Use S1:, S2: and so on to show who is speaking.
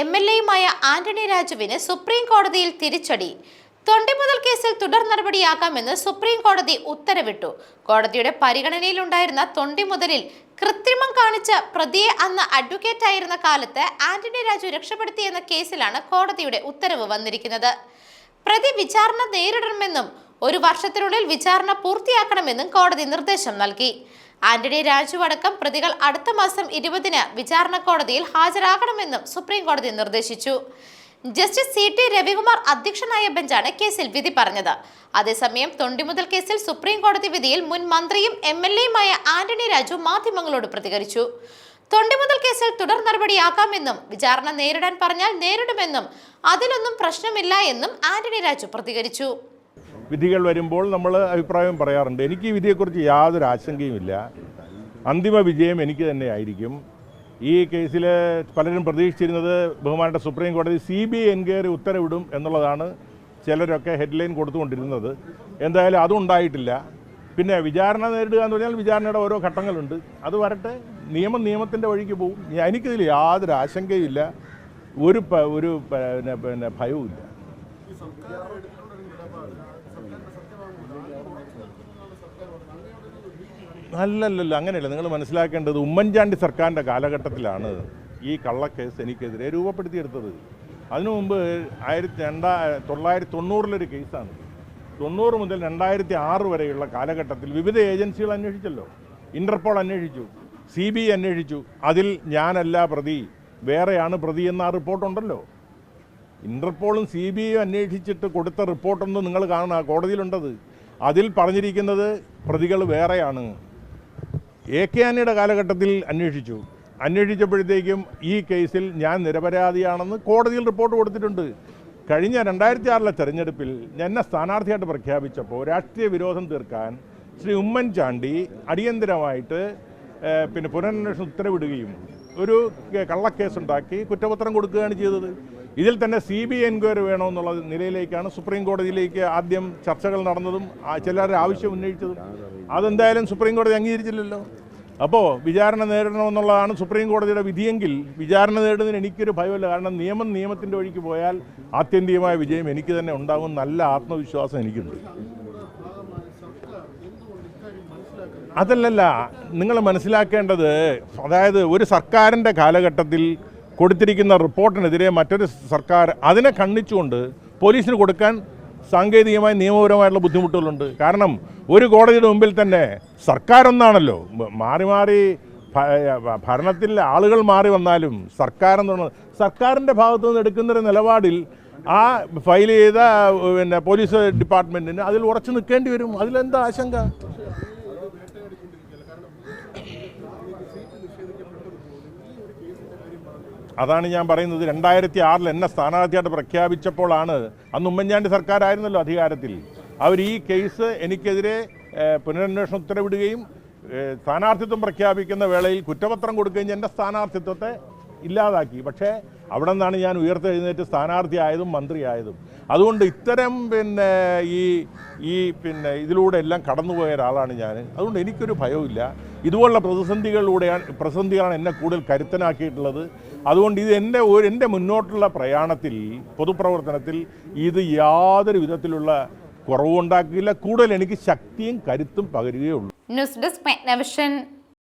S1: MLA-യുമായ Antony രാജുവിന് supreme കോടതിയിൽ തിരിച്ചടി. തൊണ്ടിമുതൽ കേസിൽ തുടർ നടപടിയാക്കാമെന്ന് സുപ്രീം കോടതി ഉത്തരവിട്ടു. കോടതിയുടെ പരിഗണനയിലുണ്ടായിരുന്ന തൊണ്ടിമുതലിൽ കൃത്രിമം കാണിച്ച പ്രതിയെ അന്ന് അഡ്വക്കേറ്റായിരുന്ന കാലത്ത് ആന്റണി രാജു രക്ഷപ്പെടുത്തിയെന്ന കേസിലാണ് കോടതിയുടെ ഉത്തരവ് വന്നിരിക്കുന്നത്. പ്രതി വിചാരണ നേരിടണമെന്നും 1 വർഷത്തിനുള്ളിൽ വിചാരണ പൂർത്തിയാക്കണമെന്നും കോടതി നിർദ്ദേശം നൽകി. ആന്റണി രാജു അടക്കം പ്രതികൾ അടുത്ത മാസം 20-ന് വിചാരണ കോടതിയിൽ ഹാജരാകണമെന്നും സുപ്രീം കോടതി നിർദ്ദേശിച്ചു. ജസ്റ്റിസ് CT രവികുമാർ അധ്യക്ഷനായ ബെഞ്ചാണ് കേസിൽ വിധി പറഞ്ഞത്. അതേസമയം തൊണ്ടിമുതൽ കേസിൽ സുപ്രീം കോടതി വിധിയിൽ മുൻ മന്ത്രിയും MLA-യുമായ ആന്റണി രാജു മാധ്യമങ്ങളോട് പ്രതികരിച്ചു. തൊണ്ടിമുതൽ കേസിൽ തുടർ നടപടിയാക്കാമെന്നും വിചാരണ നേരിടാൻ പറഞ്ഞാൽ നേരിടുമെന്നും അതിലൊന്നും പ്രശ്നമില്ല എന്നും ആന്റണി രാജു പ്രതികരിച്ചു.
S2: വിധികൾ വരുമ്പോൾ നമ്മൾ അഭിപ്രായം പറയാറുണ്ട്. എനിക്ക് ഈ വിധിയെക്കുറിച്ച് യാതൊരു ആശങ്കയുമില്ല. അന്തിമ വിജയം എനിക്ക് തന്നെ ആയിരിക്കും. ഈ കേസിൽ പലരും പ്രതീക്ഷിച്ചിരുന്നത് ബഹുമാനപ്പെട്ട സുപ്രീം കോടതി CBI എൻക്വയറി ഉത്തരവിടും എന്നുള്ളതാണ് ചിലരൊക്കെ ഹെഡ്ലൈൻ കൊടുത്തുകൊണ്ടിരുന്നത്. എന്തായാലും അതും ഉണ്ടായിട്ടില്ല. പിന്നെ വിചാരണ നേരിടുക എന്ന് പറഞ്ഞാൽ വിചാരണയുടെ ഓരോ ഘട്ടങ്ങളുണ്ട്. അത് വരട്ടെ, നിയമത്തിൻ്റെ വഴിക്ക് പോകും. എനിക്കിതിൽ യാതൊരു ആശങ്കയുമില്ല, ഒരു ഭയവുമില്ല. അല്ലല്ലല്ല, അങ്ങനെയല്ല. നിങ്ങൾ മനസ്സിലാക്കേണ്ടത് ഉമ്മൻചാണ്ടി സർക്കാരിൻ്റെ കാലഘട്ടത്തിലാണ് ഈ കള്ളക്കേസ് എനിക്കെതിരെ രൂപപ്പെടുത്തിയെടുത്തത്. അതിനു മുമ്പ് 1990 കേസാണ്. 90 മുതൽ 2006 വരെയുള്ള കാലഘട്ടത്തിൽ വിവിധ ഏജൻസികൾ അന്വേഷിച്ചല്ലോ. ഇന്റർപോൾ അന്വേഷിച്ചു, CBI അന്വേഷിച്ചു. അതിൽ ഞാനല്ല പ്രതി, വേറെയാണ് പ്രതി എന്ന ആ റിപ്പോർട്ടുണ്ടല്ലോ. ഇന്റർപോളും CBIയും അന്വേഷിച്ചിട്ട് കൊടുത്ത റിപ്പോർട്ടൊന്നും നിങ്ങൾ കാണുന്ന കോടതിയിലുണ്ടത്. അതിൽ പറഞ്ഞിരിക്കുന്നത് പ്രതികൾ വേറെയാണ്. AK ആന്റണിയുടെ കാലഘട്ടത്തിൽ അന്വേഷിച്ചപ്പോഴത്തേക്കും ഈ കേസിൽ ഞാൻ നിരപരാധിയാണെന്ന് കോടതിയിൽ റിപ്പോർട്ട് കൊടുത്തിട്ടുണ്ട്. കഴിഞ്ഞ 2006 തെരഞ്ഞെടുപ്പിൽ എന്നെ സ്ഥാനാർത്ഥിയായിട്ട് പ്രഖ്യാപിച്ചപ്പോൾ രാഷ്ട്രീയ വിരോധം തീർക്കാൻ ശ്രീ ഉമ്മൻചാണ്ടി അടിയന്തരമായിട്ട് പുനരന്വേഷണം ഉത്തരവിടുകയും ഒരു കള്ളക്കേസുണ്ടാക്കി കുറ്റപത്രം കൊടുക്കുകയാണ് ചെയ്തത്. ഇതിൽ തന്നെ CBI എൻക്വയറി വേണമെന്നുള്ള നിലയിലേക്കാണ് സുപ്രീം കോടതിയിലേക്ക് ആദ്യം ചർച്ചകൾ നടന്നതും ചിലരുടെ ആവശ്യം ഉന്നയിച്ചതും. അതെന്തായാലും സുപ്രീം കോടതി അംഗീകരിച്ചില്ലല്ലോ. അപ്പോൾ വിചാരണ നേരിടണമെന്നുള്ളതാണ് സുപ്രീം കോടതിയുടെ വിധിയെങ്കിൽ വിചാരണ നേടുന്നതിന് എനിക്കൊരു ഭയമില്ല. കാരണം നിയമത്തിൻ്റെ വഴിക്ക് പോയാൽ ആത്യന്തികമായ വിജയം എനിക്ക് തന്നെ ഉണ്ടാകും. നല്ല ആത്മവിശ്വാസം എനിക്കുണ്ട്. അതല്ലല്ല, നിങ്ങൾ മനസ്സിലാക്കേണ്ടത്, അതായത് ഒരു സർക്കാരിൻ്റെ കാലഘട്ടത്തിൽ കൊടുത്തിരിക്കുന്ന റിപ്പോർട്ടിനെതിരെ മറ്റൊരു സർക്കാർ അതിനെ ഖണ്ഡിച്ചുകൊണ്ട് പോലീസിന് കൊടുക്കാൻ സാങ്കേതികമായി നിയമപരമായിട്ടുള്ള ബുദ്ധിമുട്ടുകളുണ്ട്. കാരണം ഒരു കോടതിയുടെ മുമ്പിൽ തന്നെ സർക്കാരൊന്നാണല്ലോ. മാറി ഭരണത്തിൽ ആളുകൾ മാറി വന്നാലും സർക്കാരിൻ്റെ ഭാഗത്തു നിന്ന് എടുക്കുന്നൊരു നിലപാടിൽ ആ ഫയൽ ചെയ്ത പോലീസ് ഡിപ്പാർട്ട്മെൻറ്റിന് അതിൽ ഉറച്ചു നിൽക്കേണ്ടി വരും. അതിലെന്താ ആശങ്ക? അതാണ് ഞാൻ പറയുന്നത്. 2006 എന്നെ സ്ഥാനാർത്ഥിയായിട്ട് പ്രഖ്യാപിച്ചപ്പോഴാണ്, അന്ന് ഉമ്മൻചാണ്ടി സർക്കാരായിരുന്നല്ലോ അധികാരത്തിൽ, അവർ ഈ കേസ് എനിക്കെതിരെ പുനരന്വേഷണം ഉത്തരവിടുകയും സ്ഥാനാർത്ഥിത്വം പ്രഖ്യാപിക്കുന്ന വേളയിൽ കുറ്റപത്രം കൊടുക്കുകയും എൻ്റെ സ്ഥാനാർത്ഥിത്വത്തെ ഇല്ലാതാക്കി. പക്ഷേ അവിടെ നിന്നാണ് ഞാൻ ഉയർത്തെഴുന്നേറ്റ് സ്ഥാനാർത്ഥിയായതും മന്ത്രിയായതും. അതുകൊണ്ട് ഇത്തരം ഇതിലൂടെ എല്ലാം കടന്നുപോയ ഒരാളാണ് ഞാൻ. അതുകൊണ്ട് എനിക്കൊരു ഭയവുമില്ല. ഇതുപോലുള്ള പ്രതിസന്ധികളാണ് എന്നെ കൂടുതൽ കരുത്തനാക്കിയിട്ടുള്ളത്. അതുകൊണ്ട് ഇത് എൻ്റെ മുന്നോട്ടുള്ള പ്രയാണത്തിൽ, പൊതുപ്രവർത്തനത്തിൽ ഇത് യാതൊരു വിധത്തിലുള്ള കുറവുണ്ടാക്കില്ല. കൂടുതൽ എനിക്ക് ശക്തിയും കരുത്തും പകരുകയുള്ളൂ.
S1: News desk.